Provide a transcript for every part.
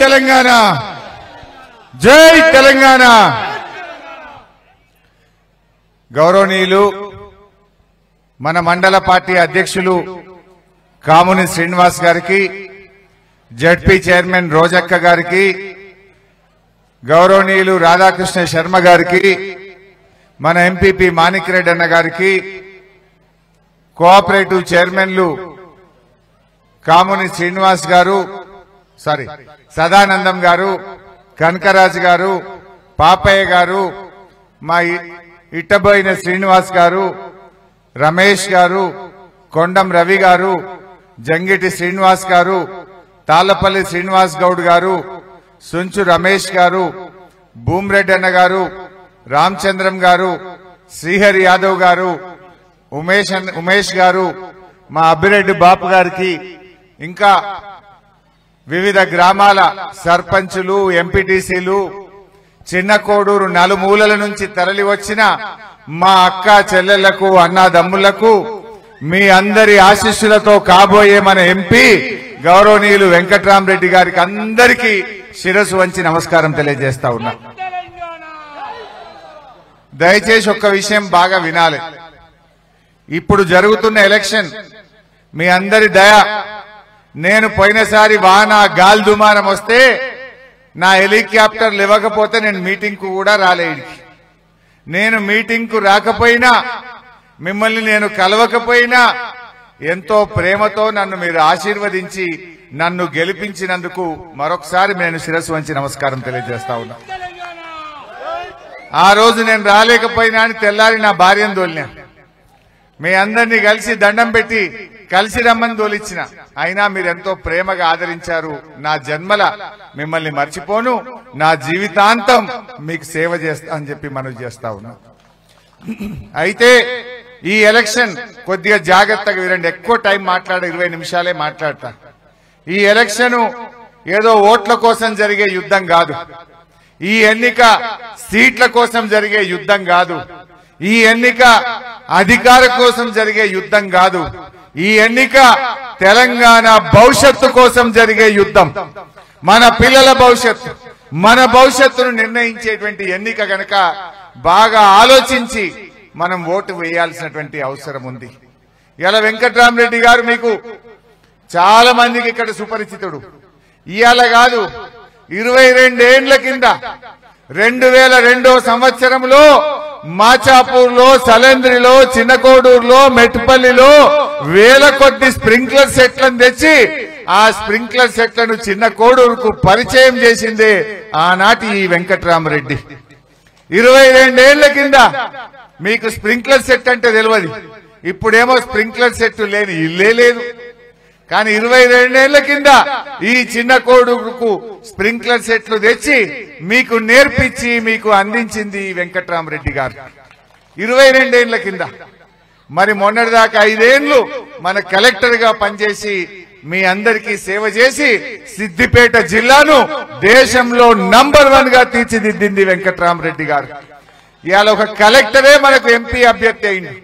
తెలంగాణ, జై తెలంగాణ. గౌరవనీయులు మన మండల పార్టీ అధ్యక్షులు కాముని శ్రీనివాస్ గారికి, జడ్పీ చైర్మన్ రోజక్క గారికి, గౌరవనీయులు రాధాకృష్ణ శర్మ గారికి, మన ఎంపీపీ మాణిక్రెడ్డి అన్న గారికి, కోఆపరేటివ్ చైర్మన్లు కాముని శ్రీనివాస్ గారు, సదానందం గారు, కనకరాజు గారు, పాపయ్య గారు, మా ఇట్టబోయిన శ్రీనివాస్ గారు, రమేష్ గారు, కొండం రవి గారు, జంగిటి శ్రీనివాస్ గారు, తాళ్లపల్లి శ్రీనివాస్ గౌడ్ గారు, సుంచు రమేష్ గారు, భూమిరెడ్డి అన్న గారు, రామచంద్రం గారు, శ్రీహరి యాదవ్ గారు, ఉమేష్ గారు, మా అబ్బిరెడ్డి బాపు గారికి, ఇంకా వివిధ గ్రామాల సర్పంచులు, ఎంపీటీసీలు, చిన్న కోడూరు నలుమూలల నుంచి తరలి వచ్చిన మా అక్క చెల్లెళ్లకు, అన్నాదమ్ములకు మీ అందరి ఆశీస్సులతో కాబోయే మన ఎంపీ గౌరవనీయులు వెంకట్రామరెడ్డి గారికి అందరికీ శిరస్సు వంచి నమస్కారం తెలియజేస్తా ఉన్నా. దయచేసి ఒక్క విషయం బాగా వినాలి. ఇప్పుడు జరుగుతున్న ఎలక్షన్ మీ అందరి దయ. నేను పోయినసారి వాన గాలి దుమారం వస్తే నా హెలికాప్టర్ లేవకపోతే నేను మీటింగ్ కు కూడా రాలేదు. నేను మీటింగ్ కు రాకపోయినా, మిమ్మల్ని నేను కలవకపోయినా ఎంతో ప్రేమతో నన్ను మీరు ఆశీర్వదించి నన్ను గెలిపించినందుకు మరొకసారి నేను శిరస్సు వంచి నమస్కారం తెలియజేస్తా ఉన్నా. ఆ రోజు నేను రాలేకపోయినా అని తెల్లారి నా భార్యను తోలినా, మీ అందరినీ కలిసి దండం పెట్టి కలిసి రమ్మని తోలిచ్చిన. అయినా మీరెంతో ప్రేమగా ఆదరించారు. నా జన్మల మిమ్మల్ని మర్చిపోను, నా జీవితాంతం మీకు సేవ చేస్తా అని చెప్పి మనవి చేస్తా ఉన్నా. అయితే ఈ ఎలక్షన్ కొద్దిగా జాగ్రత్తగా వినండి. ఎక్కువ టైం 20 నిమిషాలే మాట్లాడతా. ఈ ఎలక్షన్ ఏదో ఓట్ల కోసం జరిగే యుద్ధం కాదు. ఈ ఎన్నిక సీట్ల కోసం జరిగే యుద్ధం కాదు. ఈ ఎన్నిక అధికార కోసం జరిగే యుద్ధం కాదు. ఈ ఎన్నిక తెలంగాణ భవిష్యత్తు కోసం జరిగే యుద్ధం. మన పిల్లల భవిష్యత్తు, మన భవిష్యత్తును నిర్ణయించేటువంటి ఎన్నిక గనక బాగా ఆలోచించి మనం ఓటు వేయాల్సినటువంటి అవసరం ఉంది. ఇలా వెంకట్రామరెడ్డి గారు మీకు చాలా మందికి ఇక్కడ సుపరిచితుడు. ఇవాళ కాదు, 22 ఏండ్ల కింద 2002 సంవత్సరంలో మాచాపూర్లో, సలేంద్రిలో, చిన్నకోడూరులో, మెట్టుపల్లిలో వేల కొద్ది స్ప్రింక్లర్ సెట్లను తెచ్చి ఆ స్ప్రింక్లర్ సెట్లను చిన్న కోడూరుకు పరిచయం చేసిందే ఆనాటి ఈ వెంకట్రామరెడ్డి. 22 ఏళ్ల కింద మీకు స్ప్రింక్లర్ సెట్ అంటే తెలియదు. ఇప్పుడేమో స్ప్రింక్లర్ సెట్ లేని ఇల్లే లేదు. కానీ 22 ఏళ్ల కింద ఈ చిన్న కోడూరుకు స్ప్రింక్లర్ సెట్లు తెచ్చి మీకు నేర్పించి మీకు అందించింది వెంకట్రామరెడ్డి గారు 22 ఏళ్ల కింద. మరి మొన్నటిదాకా 5 ఏళ్లు మన కలెక్టర్ గా పనిచేసి మీ అందరికీ సేవ చేసి సిద్దిపేట జిల్లాను దేశంలో నంబర్ 1 గా తీర్చిదిద్దింది వెంకట్రామరెడ్డి గారు. ఇవాళ ఒక కలెక్టరే మనకు ఎంపీ అభ్యర్థి అయింది.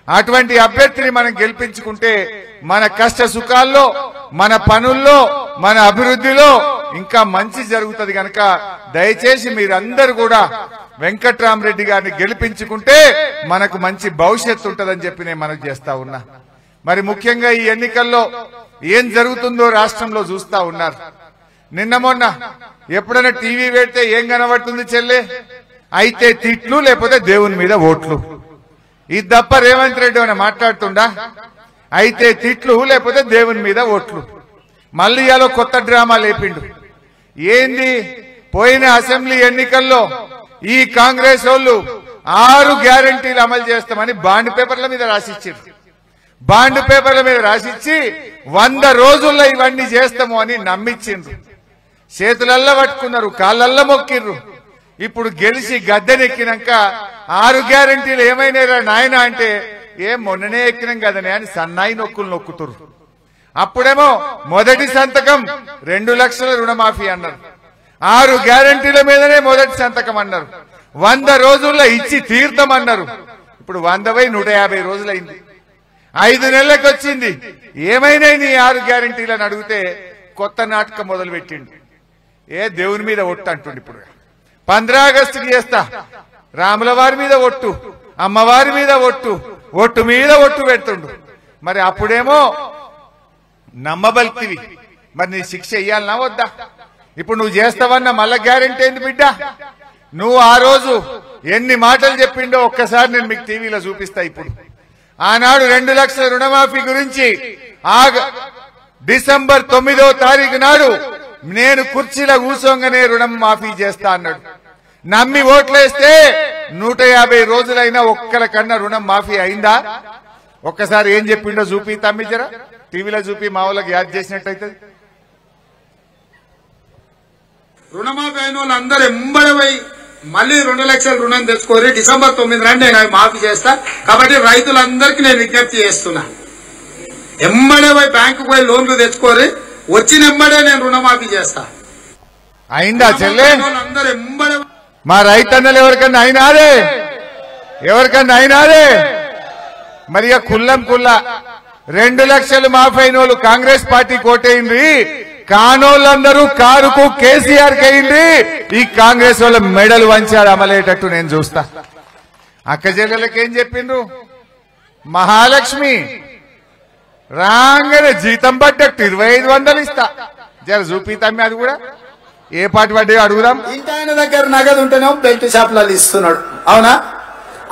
అటువంటి అభ్యర్థిని మనం గెలిపించుకుంటే మన కష్ట సుఖాల్లో, మన పనుల్లో, మన అభివృద్ధిలో ఇంకా మంచి జరుగుతుంది. కనుక దయచేసి మీరందరూ కూడా వెంకట్రామరెడ్డి గారిని గెలిపించుకుంటే మనకు మంచి భవిష్యత్తు ఉంటుందని చెప్పి నేను మనకు చేస్తా ఉన్నా. మరి ముఖ్యంగా ఈ ఎన్నికల్లో ఏం జరుగుతుందో రాష్ట్రంలో చూస్తా ఉన్నారు. నిన్న మొన్న ఎప్పుడైనా టీవీ పెడితే ఏం కనబడుతుంది చెల్లె? అయితే తిట్లు, లేకపోతే దేవుని మీద ఓట్లు. ఇది తప్ప రేవంత్ రెడ్డి అని మాట్లాడుతుండా? అయితే తిట్లు, లేకపోతే దేవుని మీద ఓట్లు. మళ్ళీ ఇయాలో కొత్త డ్రామా లేపిండు. ఏంది? పోయిన అసెంబ్లీ ఎన్నికల్లో ఈ కాంగ్రెస్ వాళ్ళు 6 గ్యారంటీలు అమలు చేస్తామని బాండ్ పేపర్ల మీద రాసిచ్చారు. బాండ్ పేపర్ల మీద రాసిచ్చి 100 రోజుల్లో ఇవన్నీ చేస్తాము అని నమ్మించిండ్రు. చేతులల్లో పట్టుకున్నారు, కాళ్ళల్లో మొక్కిర్రు. ఇప్పుడు గెలిచి గద్దెనెక్కినాక 6 గ్యారంటీలు ఏమైనా నాయన అంటే ఏం మొన్ననే ఎక్కినాం కదనే అని సన్నాయి నొక్కులు నొక్కుతురు. అప్పుడేమో మొదటి సంతకం 2 లక్షల రుణమాఫీ అన్నారు. 6 గ్యారంటీల మీదనే మొదటి సంతకం అన్నారు. 100 రోజుల్లో ఇచ్చి తీర్థమన్నారు. ఇప్పుడు 100/150 రోజులైంది. 5 నెలలకు వచ్చింది. ఏమైనా నీ 6 గ్యారంటీలను అడిగితే కొత్త నాటకం మొదలు పెట్టిండు. ఏ దేవుని మీద ఒట్టు అంటుండి. ఇప్పుడు 15 ఆగస్టుకి చేస్తా, రాముల వారి మీద ఒట్టు, అమ్మవారి మీద ఒట్టు, ఒట్టు మీద ఒట్టు పెడుతుండు. మరి అప్పుడేమో నమ్మబలితివి, మరి నీ శిక్ష ఇయ్యాలనా వద్దా? ఇప్పుడు నువ్వు చేస్తావన్న మళ్ళా గ్యారెంటీ ఏంది బిడ్డ? నువ్వు ఆ రోజు ఎన్ని మాటలు చెప్పిండో ఒక్కసారి నేను మీకు టీవీలో చూపిస్తా. ఇప్పుడు ఆనాడు 2 లక్షల రుణమాఫీ గురించి డిసెంబర్ 9వ తారీఖు నాడు నేను కుర్చీలో కూర్చోగానే రుణం మాఫీ చేస్తా అన్నాడు. నమ్మి ఓట్లేస్తే 150 రోజులైనా ఒక్కల కన్నా రుణం మాఫీ అయిందా? ఒక్కసారి ఏం చెప్పిండో చూపి తమ్మిజరా, టీవీలో చూపి మా వాళ్ళకి యాద్ చేసినట్టయితే. రుణమాఫీ అయిన వాళ్ళందరూ ఎంబడపోయి మళ్ళీ 2 లక్షల రుణం తెచ్చుకోరి, డిసెంబర్ 9 నాడు నేను అవి మాఫీ చేస్తా. కాబట్టి రైతులందరికీ నేను విజ్ఞప్తి చేస్తున్నా, ఎంబడే పోయి బ్యాంకుకు పోయి లోన్లు తెచ్చుకోరి, వచ్చిన ఎంబడే నేను రుణమాఫీ చేస్తా. అయిందా చెల్లె? అందరూ ఎంబడే మా రైతన్నలు ఎవరికన్నా అయినారే? ఎవరికన్నా అయినారే? మరి కుల్లం కుల్ల 2 లక్షలు మాఫీ అయిన వాళ్ళు కాంగ్రెస్ పార్టీ కోటైంది, కానోళ్ళందరూ కారుకు కేసీఆర్ కయింది. ఈ కాంగ్రెస్ వాళ్ళ మెడలు వంచారు అమలేటట్టు నేను చూస్తా. అక్క చెల్లెలకి ఏం చెప్పిండ్రు? మహాలక్ష్మి రాగానే జీతం పడ్డట్టు 2500 ఇస్తా. జర చూపితాం అది కూడా ఏ పాటి పడ్డాయో అడుగుదాం. ఇంటి ఆయన దగ్గర నగదు ఉంటేనేమో బెల్ట్ షాప్లలో ఇస్తున్నాడు, అవునా?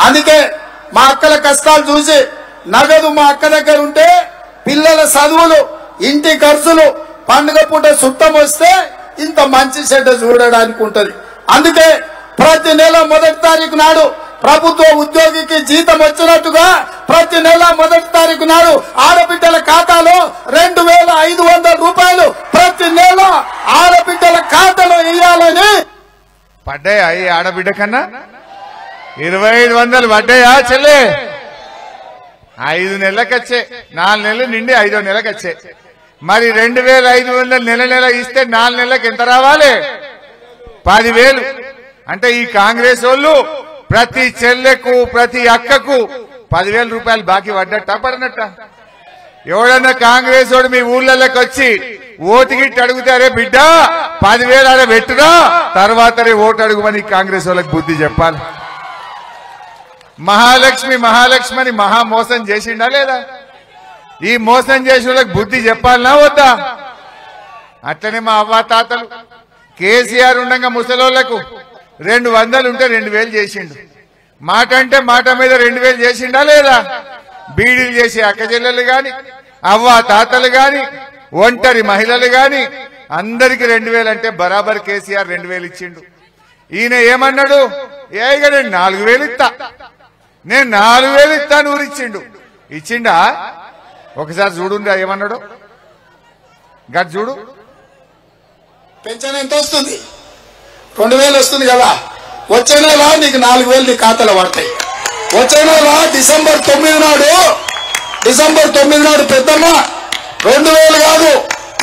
అందుకే మా అక్కల కష్టాలు చూసి నగదు మా అక్క దగ్గర ఉంటే పిల్లల చదువులు, ఇంటి ఖర్చులు, పండుగ పూట సుట్టం వస్తే ఇంత మంచి చెడ్డ చూడడానికి ఉంటది. అందుకే ప్రతి నెల 1వ తారీఖు నాడు ప్రభుత్వ ఉద్యోగికి జీతం వచ్చినట్టుగా ప్రతి నెల 1వ తారీఖు నాడు ఆడబిడ్డల ఖాతాలో 2500 రూపాయలు ప్రతి నెల ఆడబిడ్డల ఖాతాలో వేయాలని. పడ్డాయా ఈ ఆడబిడ్డ కన్నా? 2500 పడ్డాయా చెల్లె? 5 నెలలకు వచ్చే, 4 నెలలు నిండి 5వ నెలకు వచ్చే. మరి 2500 నెల నెల ఇస్తే 4 నెలలకు ఎంత రావాలి? 10,000. అంటే ఈ కాంగ్రెస్ వాళ్ళు ప్రతి చెల్లెకు ప్రతి అక్కకు 10,000 రూపాయలు బాకీ పడ్డట్ట పడినట్ట? ఎవడన్నా కాంగ్రెస్ వాడు మీ ఊళ్ళకి వచ్చి ఓటుగిట్టి అడుగుతారే బిడ్డ 10,000 అలా పెట్టురా తర్వాతనే ఓటు అడుగుమని కాంగ్రెస్ వాళ్ళకి బుద్ధి చెప్పాలి. మహాలక్ష్మి మహాలక్ష్మి అని మహా మోసం చేసిండా లేదా? ఈ మోసం చేసిన వాళ్ళకి బుద్ధి చెప్పాలనా వద్దా? అట్లనే మా అవ్వ తాతలు కేసీఆర్ ఉండగా ముసలోళ్లకు 200 ఉంటే 2000 చేసిండు. మాట అంటే మాట మీద 2000 చేసిండా లేదా? బీడీలు చేసే అక్క చెల్లెలు గాని, అవ్వ తాతలు గాని, ఒంటరి మహిళలు గాని అందరికి 2000 అంటే బరాబర్ కేసీఆర్ 2000 ఇచ్చిండు. ఈయన ఏమన్నాడు? ఏగా నేను 4000 ఇస్తా, నేను 4000 ఇస్తాను ఊరిచ్చిండు. ఇచ్చిండా? ఒకసారి చూడుందా ఏమన్నాడు? గట్ చూడు. పెన్షన్ ఎంత వస్తుంది? 2000 వస్తుంది కదా. వచ్చే నెల నీకు 4000 నీ ఖాతాలో పడతాయి. వచ్చే నెల డిసెంబర్ 9 నాడు పెద్దమ్మ 2000 కాదు,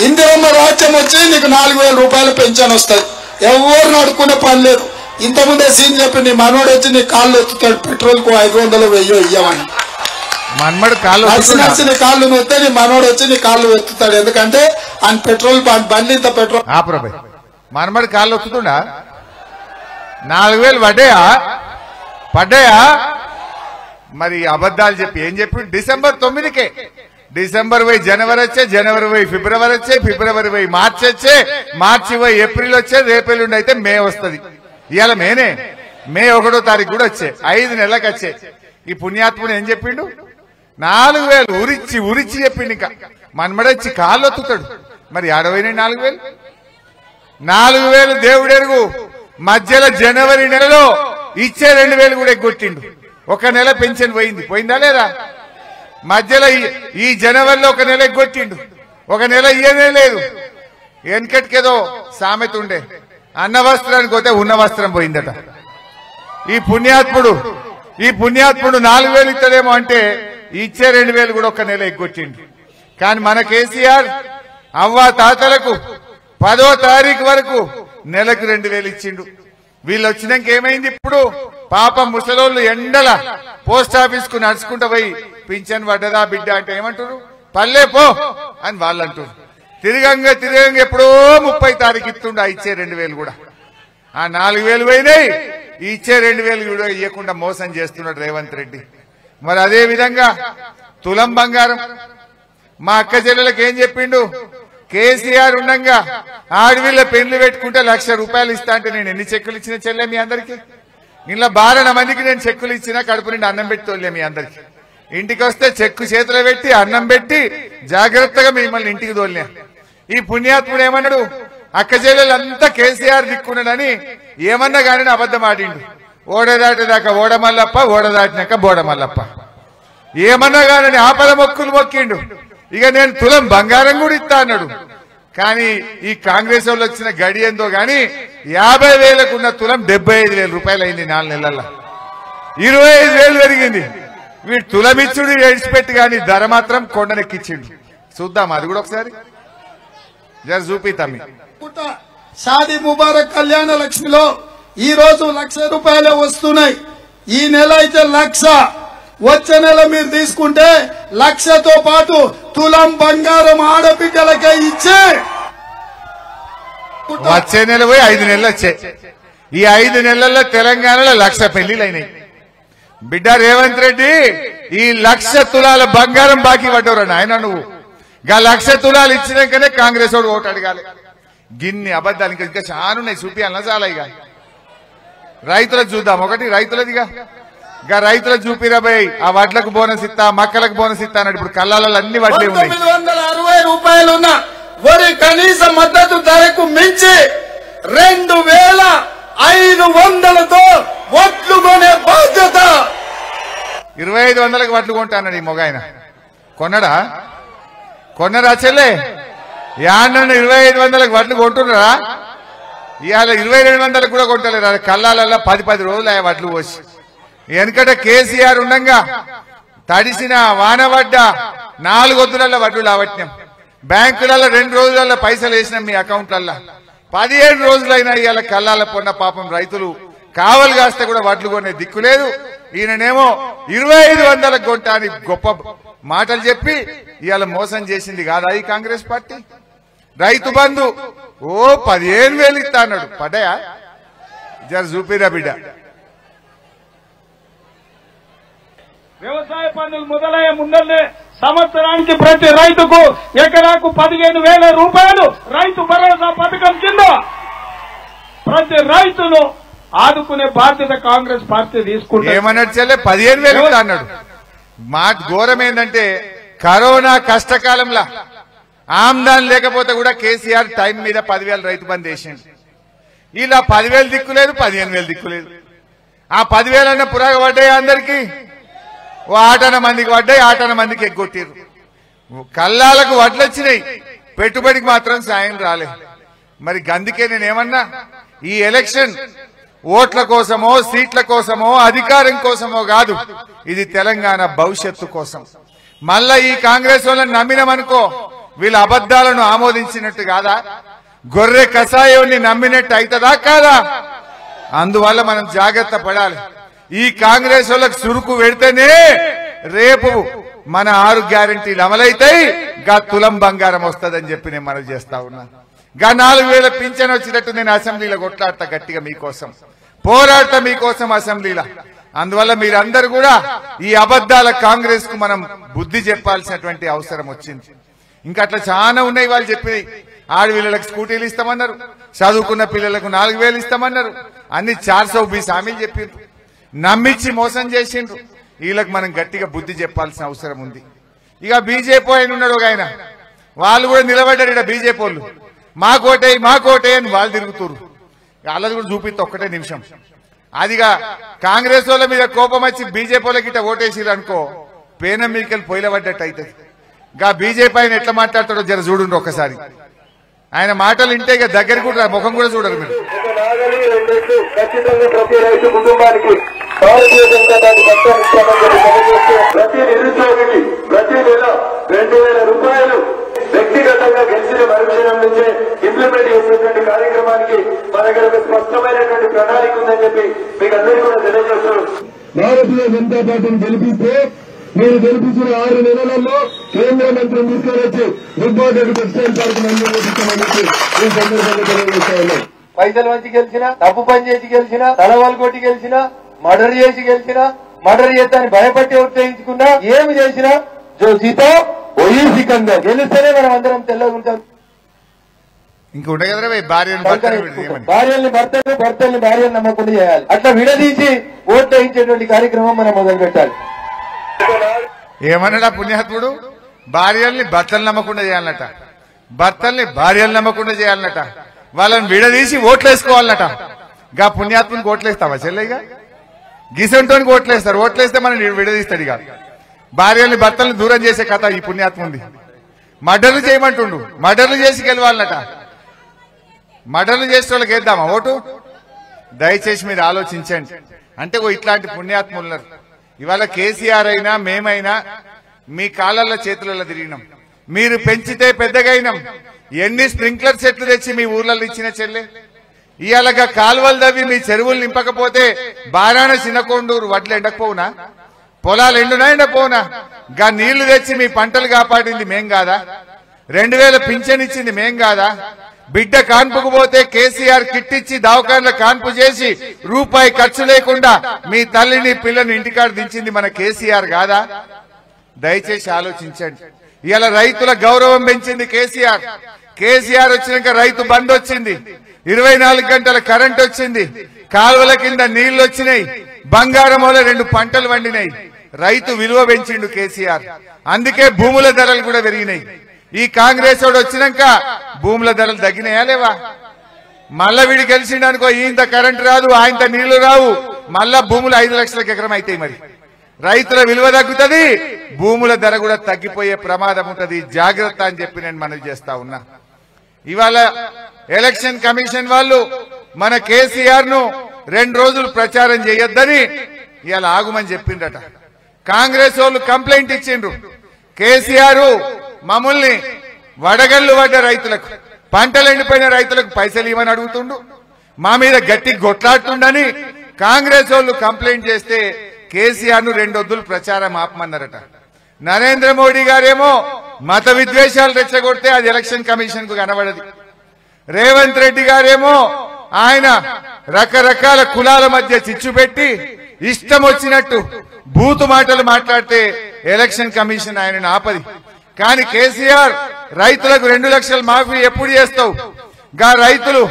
ఇందిరమ్మ రాజ్యం వచ్చి నీకు 4000 రూపాయలు పెన్షన్ వస్తుంది. ఎవరు నడుకునే పని లేదు. ఇంతకుముందే సీన్ చెప్పి నీ మనోడు వచ్చి నీ కాళ్ళు ఎత్తుతాడు, పెట్రోల్ కు 500 1000 ఇయ్యమని. మనమడు కాళ్ళు నీ కాళ్ళు నొత్తే నీ మనోడు వచ్చి నీ కాళ్ళు ఎత్తుతాడు. ఎందుకంటే ఆయన పెట్రోల్ బండి ఇంత పెట్రోల్. మనమడి కాళ్ళు వస్తుందా? 4000 పడ్డాయా? మరి అబద్ధాలు చెప్పి ఏం చెప్పి డిసెంబర్ 9కే డిసెంబర్ పోయి జనవరి వచ్చే, జనవరి పోయి ఫిబ్రవరి వచ్చే, ఫిబ్రవరి పోయి మార్చి వచ్చే, మార్చి పోయి ఏప్రిల్ వచ్చే, రేపెల్లుండి అయితే మే వస్తుంది. ఇవాళ మే 1వ తారీఖు కూడా వచ్చే, 5 నెలలకు వచ్చే. ఈ పుణ్యాత్ముడు ఏం చెప్పిండు? 4000 ఉరిచ్చి చెప్పిండు. ఇంకా మనమడొచ్చి కాళ్ళు ఒత్తుతాడు. మరి 4000 4000 దేవుడెరుగు. మధ్యలో జనవరి నెలలో ఇచ్చే 2000 కూడా ఎగ్గొట్టిండు. ఒక నెల పెన్షన్ పోయిందా లేదా? మధ్యలో ఈ జనవరిలో ఒక నెల ఎగ్గొట్టిండు, ఒక నెల ఇయ్యనే లేదు. వెనకటికేదో సామెత ఉండే, అన్న వస్త్రానికి పోతే ఉన్న వస్త్రం పోయిందట. ఈ పుణ్యాత్ముడు 4000 ఇస్తాడేమో అంటే ఇచ్చే 2000 కూడా ఒక నెల ఎగ్గొట్టిండు. కానీ మన కేసీఆర్ అవ్వ తాతలకు 10వ తారీఖు వరకు నెలకు 2000 ఇచ్చిండు. వీళ్ళు వచ్చినాక ఏమైంది? ఇప్పుడు పాపం ముసలోళ్ళు ఎండల పోస్ట్ ఆఫీస్ కు నడుచుకుంటూ పోయి పింఛన్ పడ్డదా బిడ్డ అంటే ఏమంటారు? పల్లె పో అని వాళ్ళు అంటారు. తిరగంగా ఎప్పుడో 30 తారీఖు ఇస్తుండే ఇచ్చే 2000 కూడా ఆ 4000 పోయినాయి ఇచ్చే 2000 కూడా ఇవ్వకుండా మోసం చేస్తున్నాడు రేవంత్ రెడ్డి. మరి అదే విధంగా తులం బంగారం మా అక్క చెల్లెలకు ఏం చెప్పిండు? కేసీఆర్ ఉండంగా ఆడవిళ్ళ పెళ్లి పెట్టుకుంటే 1,00,000 రూపాయలు ఇస్తా అంటే నేను ఎన్ని చెక్కులు ఇచ్చిన చెల్లె మీ అందరికి? ఇలా 12 మందికి నేను చెక్కులు ఇచ్చినా కడుపు నిండి అన్నం పెట్టి తోలే మీ అందరికి. ఇంటికి వస్తే చెక్కు చేతిలో పెట్టి అన్నం పెట్టి జాగ్రత్తగా మిమ్మల్ని ఇంటికి తోలినా. ఈ పుణ్యాత్ముడు ఏమన్నాడు? అక్క చెల్లెలంతా కేసీఆర్ దిక్కున్నాడని ఏమన్నా కానీ అబద్ధం ఆడిండు. ఓడదాటిదాకా ఓడమల్లప్ప, ఓడదాటినాక బోడమల్లప్ప. ఏమన్నా కానీ ఆపద మొక్కులు మొక్కిండు. ఇక నేను తులం బంగారం కూడా ఇస్తా అన్నాడు. కానీ ఈ కాంగ్రెస్ వాళ్ళు వచ్చిన గడి ఏందో గాని 50,000కు ఉన్న తులం 75,000 రూపాయలు అయింది 4 నెలల్లో. 25,000 పెరిగింది. వీడు తులమిచ్చుడు ఏడిచిపెట్టి గాని ధర మాత్రం కొండనెక్కిచ్చిండు. చూద్దాం అది కూడా ఒకసారి జర చూపితామి. షాదీ ముబారక్ కళ్యాణ లక్ష్మిలో ఈ రోజు 1,00,000 రూపాయలే వస్తున్నాయి. ఈ నెల అయితే 1,00,000. వచ్చే నెల మీరు తీసుకుంటే 1,00,000తో పాటు తులం బంగారం ఆడబిడ్డలకే ఇచ్చే వచ్చే నెల పోయి 5 నెలలు వచ్చాయి. ఈ 5 నెలల్లో తెలంగాణలో 1,00,000 పెళ్లిళ్ళు అయినాయి. బిడ్డ రేవంత్ రెడ్డి ఈ 1,00,000 తులాల బంగారం బాకీ పడ్డవరా నాయన నువ్వు? 1,00,000 తులాలు ఇచ్చినాకనే కాంగ్రెస్ వాడు ఓటు అడగాలి. గిన్ని అబద్దాలు ఇంకా చాలా ఉన్నాయి. చూపియాలన్నా చాలా. ఇక రైతులకు చూద్దాం. ఒకటి రైతులదిగా రైతులకు చూపిరాబాయ్. ఆ వడ్లకు బోనస్ ఇస్తా, మక్కలకు బోనస్ ఇస్తా అన్నాడు. ఇప్పుడు కళ్ళాలలో అన్ని వడ్లే ఉన్నాయి. 960 రూపాయలు ఉన్న వరి కనీస మద్దతు ధరకు మించి 2,500తో వడ్లు కొనే బాధ్యత. 2,500లకు వడ్లు కొంటా అన్నాడు ఈ మొగాయన. కొన్నరా చెల్లె? యాన్న 2,500లకు వడ్లు కొంటున్నారా? ఇవాళ 2,200లకు కూడా కొంటలేరు. కళ్ళాలలో 10 రోజులు ఆ వడ్లు పోసి. వెనకట కేసీఆర్ ఉండంగా తడిసిన వానబడ్డ 4 వద్దులలో వడ్లు లావట్యం. బ్యాంకులలో 2 రోజులలో పైసలు వేసినాం మీ అకౌంట్లలో. 17 రోజులైనా ఇవాళ కళ్ళాల పొన్న పాపం రైతులు కావలు కాస్తే కూడా వడ్లు కొనే దిక్కు లేదు. ఈయననేమో 2,500లకు కొంటా అని గొప్ప మాటలు చెప్పి ఇవాళ మోసం చేసింది కాదా ఈ కాంగ్రెస్ పార్టీ? రైతు బంధు 15,000 ఇస్తా అన్నాడు. పడ్డాయా? జర చూపిరా బిడ్డ. వ్యవసాయ పనులు మొదలయ్యే ముందల్లే సంవత్సరానికి ప్రతి రైతుకు ఎకరాకు 15,000 రూపాయలు రైతు భరోసా పథకం కింద ప్రతి రైతును ఆదుకునే బాధ్యత కాంగ్రెస్ పార్టీ తీసుకుంటే. ఏమన్నాడు చెల్లె? 15,000 అన్నాడు. మాట ఘోరం ఏంటంటే కరోనా కష్టకాలంలో ఆమ్దాన్ లేకపోతే కూడా కేసీఆర్ టైం మీద 10,000 రైతు బంద్ వేసిండు. ఇలా 10,000 దిక్కులేదు, 15,000 దిక్కులేదు. ఆ 10,000 అన్న పురాగ పడ్డాయి అందరికీ. ఓ 8 మందికి పడ్డాయి, 8 మందికి ఎగ్గొట్టారు. కల్లాలకు వడ్లు వచ్చినాయి, పెట్టుబడికి మాత్రం సాయం రాలేదు. మరి గందుకే నేనేమన్నా ఈ ఎలక్షన్ ఓట్ల కోసమో సీట్ల కోసమో అధికారం కోసమో కాదు, ఇది తెలంగాణ భవిష్యత్తు కోసం. మళ్ళా ఈ కాంగ్రెస్ వాళ్ళని నమ్మినమనుకో వీళ్ళ అబద్దాలను ఆమోదించినట్టు కాదా? గొర్రె కషాయాన్ని నమ్మినట్టు అవుతుందా కాదా? అందువల్ల మనం జాగ్రత్త పడాలి. ఈ కాంగ్రెస్ వాళ్ళకి సురుకు పెడితేనే రేపు మన 6 గ్యారెంటీలు అమలైతాయి. గా తులం బంగారం వస్తుందని చెప్పి నేను మనవి చేస్తా ఉన్నా. గా 4,000 పింఛన్ వచ్చినట్టు నేను అసెంబ్లీలో కొట్లాడతా, గట్టిగా మీకోసం పోరాడతా, మీకోసం అసెంబ్లీలో. అందువల్ల మీరందరూ కూడా ఈ అబద్దాల కాంగ్రెస్ కు మనం బుద్ధి చెప్పాల్సినటువంటి అవసరం వచ్చింది. ఇంకా అట్లా చాలా ఉన్నాయి. వాళ్ళు చెప్పినాయి, ఆడపిల్లలకు స్కూటీలు ఇస్తామన్నారు, చదువుకున్న పిల్లలకు 4,000 ఇస్తామన్నారు, అన్ని 420 హామీలు చెప్పిండ్రు, నమ్మించి మోసం చేసిండ్రు. వీళ్ళకి మనం గట్టిగా బుద్ధి చెప్పాల్సిన అవసరం ఉంది. ఇక బీజేపీ ఆయన ఉన్నాడు ఒక ఆయన, వాళ్ళు కూడా నిలబడ్డారు. ఇక్కడ బీజేపీ వాళ్ళు మా కోటే అని వాళ్ళు తిరుగుతున్నారు. వాళ్ళది కూడా చూపిస్తే ఒక్కటే నిమిషం. అదిగా కాంగ్రెస్ వాళ్ళ మీద కోపం వచ్చి బీజేపీ వాళ్ళకి ఇట్లా ఓటేసిరు అనుకో, పేనం మీకెళ్ళి పొయ్యిలబడ్డట్టు అవుతుంది. గా బీజేపీ ఆయన ఎట్లా మాట్లాడతాడో జర చూడండి ఒకసారి. ఆయన మాటలు వింటే ఇక దగ్గర కూడా ముఖం కూడా చూడరు మీరు. ఖచ్చితంగా ప్రతి రైతు కుటుంబానికి భారతీయ జనతా పార్టీ ప్రతి నిరుద్యోగికి ప్రతి నెల 2,000 రూపాయలు వ్యక్తిగతంగా గెలిచిన మరుక్షణం నుంచే ఇంప్లిమెంట్ చేసేటువంటి కార్యక్రమానికి మన దగ్గర ఒక స్పష్టమైనటువంటి ప్రణాళిక ఉందని చెప్పి మీకు అందరికీ కూడా తెలియజేస్తున్నాం. భారతీయ జనతా పార్టీని గెలిపిస్తే మీరు గెలిపించిన 6 నెలలలో కేంద్ర మంత్రిని తీసుకొని రుగ్బారెడ్డి బస్టాండ్ పార్క్ మంజూరు చేస్తామని ఈ సందర్భంగా తెలియజేస్తా ఉన్నాం. పైసలు వచ్చి గెలిచినా, తప్పు పని చేసి గెలిచినా, తలవాలు కొట్టి గెలిచినా, మర్డర్ చేసి గెలిచినా, మర్డర్ చేస్తాన్ని భయపట్టి ఉత్తేజించుకున్నా, ఏమి చేసినా జో జీతో ఓయి సికందర్ గెలిస్తేనే మనం అందరం తెల్లగా ఉంటాం. ఇంకా ఉండే కదా భార్యను భార్యల్ని భర్తలు, భర్తల్ని భార్యను నమ్మకుండా చేయాలి. అట్లా విడదీసి ఓట్లు వేయించేటువంటి కార్యక్రమం మనం మొదలు పెట్టాలి. ఏమన్నాడా పుణ్యాత్ముడు? భార్యల్ని భర్తలు నమ్మకుండా చేయాలన్నట, భర్తల్ని భార్యలు నమ్మకుండా చేయాలన్నట, వాళ్ళని విడదీసి ఓట్లేసుకోవాలన్నట. గా పుణ్యాత్మునికి ఓట్లేస్తావా చెల్లెగా? గిసంటోనికి ఓట్లేస్తారు. ఓట్లేస్తే మనం విడదీస్తాడు. ఇక భార్యల్ని భర్తల్ని దూరం చేసే కథ ఈ పుణ్యాత్ముంది. మర్డర్లు చేయమంటుండు, మర్డర్లు చేసి గెలవాలన్నట. మర్డర్లు చేసే వాళ్ళకి వేద్దామా ఓటు? దయచేసి మీరు ఆలోచించండి. అంటే ఇట్లాంటి పుణ్యాత్ములున్నారు. ఇవాళ కేసీఆర్ అయినా మేమైనా మీ కాళ్ళల్లో చేతులలో తిరిగినాం. మీరు పెంచితే పెద్దగైనాం. ఎన్ని స్ప్రింక్లర్ సెట్లు తెచ్చి మీ ఊర్లలో ఇచ్చిన చెల్లె, ఇవాళగా కాలువలు తవ్వి మీ చెరువులు నింపకపోతే బారాన చిన్నకొండూరు వడ్లు ఎండకపోవునా? పొలాలు ఎండునా ఎండపోవునా? గా నీళ్లు తెచ్చి మీ పంటలు కాపాడింది మేం కాదా? 2000 పింఛన్ ఇచ్చింది మేం కాదా? బిడ్డ కాన్పుకు పోతే కేసీఆర్ కిట్టిచ్చి దవాఖానలో కాన్పు చేసి రూపాయి ఖర్చు లేకుండా మీ తల్లిని పిల్లని ఇంటికాడ దించింది మన కేసీఆర్ కాదా? దయచేసి ఆలోచించండి. ఇవాళ రైతుల గౌరవం పెంచింది కేసీఆర్. కేసీఆర్ వచ్చినాక రైతు బంద్ వచ్చింది, 24 గంటల కరెంట్ వచ్చింది, కాలువల కింద నీళ్లు వచ్చినాయి, బంగారం వల్ల 2 పంటలు వండినాయి. రైతు విలువ పెంచిండు కేసీఆర్. అందుకే భూముల ధరలు కూడా పెరిగినాయి. ఈ కాంగ్రెస్ వాడు వచ్చినాక భూముల ధరలు తగ్గినాయా లేవా? మళ్ళా వీడు గెలిచిండనుకో ఇంత కరెంట్ రాదు, ఆయనత నీళ్లు రావు, మళ్ళా భూములు 5 లక్షలకు ఎకరం అవుతాయి. మరి రైతుల విలువ తగ్గుతుంది, భూముల ధర కూడా తగ్గిపోయే ప్రమాదం ఉంటది. జాగ్రత్త అని చెప్పి నేను మనవి చేస్తా ఉన్నా. ఇవాళ ఎలక్షన్ కమిషన్ వాళ్ళు మన కేసీఆర్ ను 2 రోజులు ప్రచారం చేయొద్దని ఇవాళ ఆగుమని చెప్పిండట. కాంగ్రెస్ వాళ్ళు కంప్లైంట్ ఇచ్చిండ్రు. కేసీఆర్ మమ్మల్ని వడగళ్లు పడ్డ రైతులకు, పంటలు ఎండిపోయిన రైతులకు పైసలు ఇవ్వని అడుగుతుండు, మా మీద గట్టి కొట్లాడుతుండని కాంగ్రెస్ వాళ్ళు కంప్లైంట్ చేస్తే కేసీఆర్ ను 2 రోజులు ప్రచారం ఆపమన్నారట. నరేంద్ర మోడీ గారేమో మత విద్వేషాలు రెచ్చగొడితే అది ఎలక్షన్ కమిషన్ కు కనబడది. రేవంత్ రెడ్డి గారేమో ఆయన రకరకాల కులాల మధ్య చిచ్చు పెట్టి ఇష్టం వచ్చినట్టు బూతు మాటలు మాట్లాడితే ఎలక్షన్ కమిషన్ ఆయనను ఆపది. కానీ కేసీఆర్ రైతులకు 2 లక్షల మాఫీ ఎప్పుడు చేస్తావు? గా రైతులు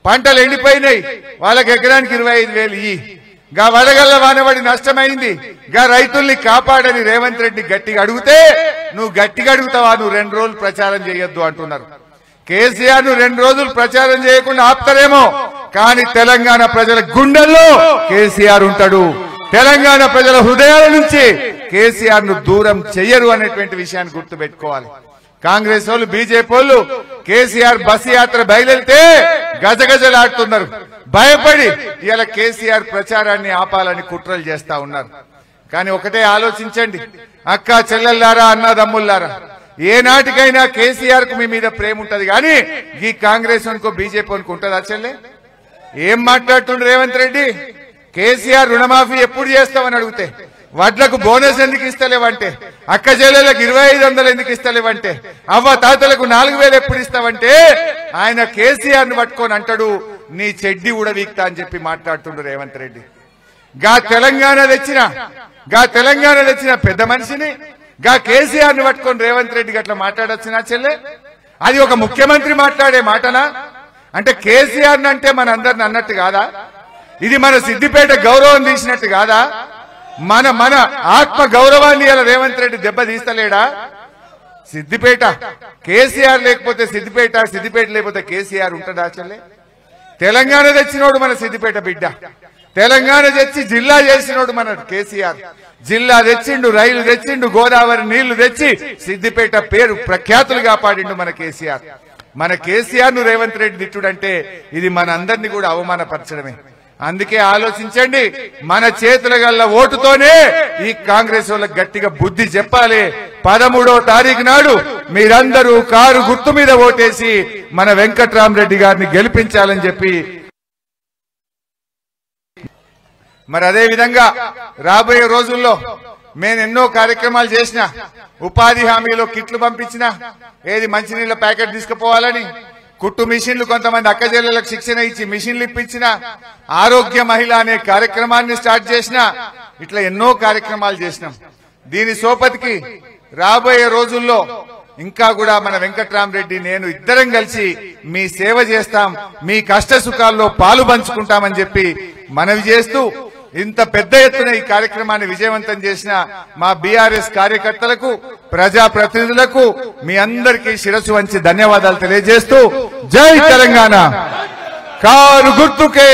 పంటలు ఎండిపోయినాయి, వాళ్ళకి ఎకరానికి 25,000 ఇయ్యి. గా వడగళ్ల వానబడి నష్టమైంది, గా రైతుల్ని కాపాడని రేవంత్ రెడ్డి గట్టిగా అడిగితే నువ్వు గట్టిగా అడుగుతావా? నువ్వు 2 రోజులు ప్రచారం చేయొద్దు అంటున్నారు. కేసీఆర్ ను 2 రోజులు ప్రచారం చేయకుండా ఆపుతారేమో, కానీ తెలంగాణ ప్రజల గుండెల్లో కేసీఆర్ ఉంటాడు. తెలంగాణ ప్రజల హృదయాల నుంచి కేసీఆర్ ను దూరం చెయ్యరు అనేటువంటి విషయాన్ని గుర్తుపెట్టుకోవాలి. కాంగ్రెస్ వాళ్ళు, బీజేపీ వాళ్ళు కేసీఆర్ బస్సు యాత్ర బయలుదేరితే గజగజలాడుతున్నారు. భయపడి ఇలా కేసీఆర్ ప్రచారాన్ని ఆపాలని కుట్రలు చేస్తా ఉన్నారు. కానీ ఒకటే ఆలోచించండి అక్క చెల్లెల్లారా, అన్నదమ్ముల్లారా, ఏనాటికైనా కేసీఆర్ కు మీ మీద ప్రేమ ఉంటది. కానీ ఈ కాంగ్రెస్ అనుకో బీజేపీ అనుకో ఉంటుందా చెల్లె? ఏం మాట్లాడుతుండ్రు రేవంత్ రెడ్డి? కేసీఆర్ రుణమాఫీ ఎప్పుడు చేస్తామని అడిగితే, వడ్లకు బోనస్ ఎందుకు ఇస్తలేవంటే, అక్క చెల్లెలకు 2500 ఎందుకు ఇస్తలేవంటే, అవ్వ తాతలకు 4000 ఎప్పుడు ఇస్తావంటే, ఆయన కేసీఆర్ ను పట్టుకొని అంటాడు నీ చెడ్డి ఉడవీక్తా అని చెప్పి మాట్లాడుతుండ్రు రేవంత్ రెడ్డి. గా తెలంగాణ తెచ్చిన పెద్ద మనిషిని గా కేసీఆర్ ను పట్టుకొని రేవంత్ రెడ్డి అట్లా మాట్లాడొచ్చినా చెల్లె? అది ఒక ముఖ్యమంత్రి మాట్లాడే మాటనా? అంటే కేసీఆర్ అంటే మన అందరిని అన్నట్టు కాదా? ఇది మన సిద్దిపేట గౌరవం తీసినట్టు కాదా? మన ఆత్మ గౌరవాన్ని ఇలా రేవంత్ రెడ్డి దెబ్బ తీస్తలేడా? సిద్దిపేట కేసీఆర్ లేకపోతే సిద్దిపేట, సిద్దిపేట లేకపోతే కేసీఆర్ ఉంటుందా చెల్లె? తెలంగాణ తెచ్చినోడు మన సిద్దిపేట బిడ్డ, తెలంగాణ తెచ్చి జిల్లా చేసినోడు మన కేసీఆర్. జిల్లా తెచ్చిండు, రైలు తెచ్చిండు, గోదావరి నీళ్లు తెచ్చి సిద్దిపేట పేరు ప్రఖ్యాతులు కాపాడిండు మన కేసీఆర్. మన కేసీఆర్ ను రేవంత్ రెడ్డి తిట్టుడంటే ఇది మన అందరినీ కూడా అవమానపరచడమే. అందుకే ఆలోచించండి, మన చేతుల గల్ల ఓటుతోనే ఈ కాంగ్రెస్ వాళ్ళకి గట్టిగా బుద్ధి చెప్పాలి. 13వ తారీఖు నాడు మీరందరూ కారు గుర్తు మీద ఓటేసి మన వెంకట్రామరెడ్డి గారిని గెలిపించాలని చెప్పి, మరి అదే విధంగా రాబోయే రోజుల్లో నేను ఎన్నో కార్యక్రమాలు చేసిన. ఉపాధి హామీలో కిట్లు పంపించిన, ఏది మంచినీళ్ళ ప్యాకెట్ తీసుకుపోవాలని, కుట్టు మిషన్లు కొంతమంది అక్కజెల్లెలకు శిక్షణ ఇచ్చి మిషన్లు ఇప్పించిన, ఆరోగ్య మహిళ అనే కార్యక్రమాన్ని స్టార్ట్ చేసిన. ఇట్లా ఎన్నో కార్యక్రమాలు చేసినాం. దీని సోపతికి రాబోయే రోజుల్లో ఇంకా కూడా మన వెంకట్రామరెడ్డి నేను ఇద్దరం కలిసి మీ సేవ చేస్తాం, మీ కష్ట సుఖాల్లో పాలు పంచుకుంటామని చెప్పి మనవి చేస్తూ, ఇంత పెద్ద ఎత్తున ఈ కార్యక్రమాన్ని విజయవంతం చేసిన మా బీఆర్ఎస్ కార్యకర్తలకు, ప్రజా ప్రతినిధులకు మీ అందరికీ శిరస్సు వంచి ధన్యవాదాలు తెలియజేస్తూ, జై తెలంగాణ, కారు గుర్తుకే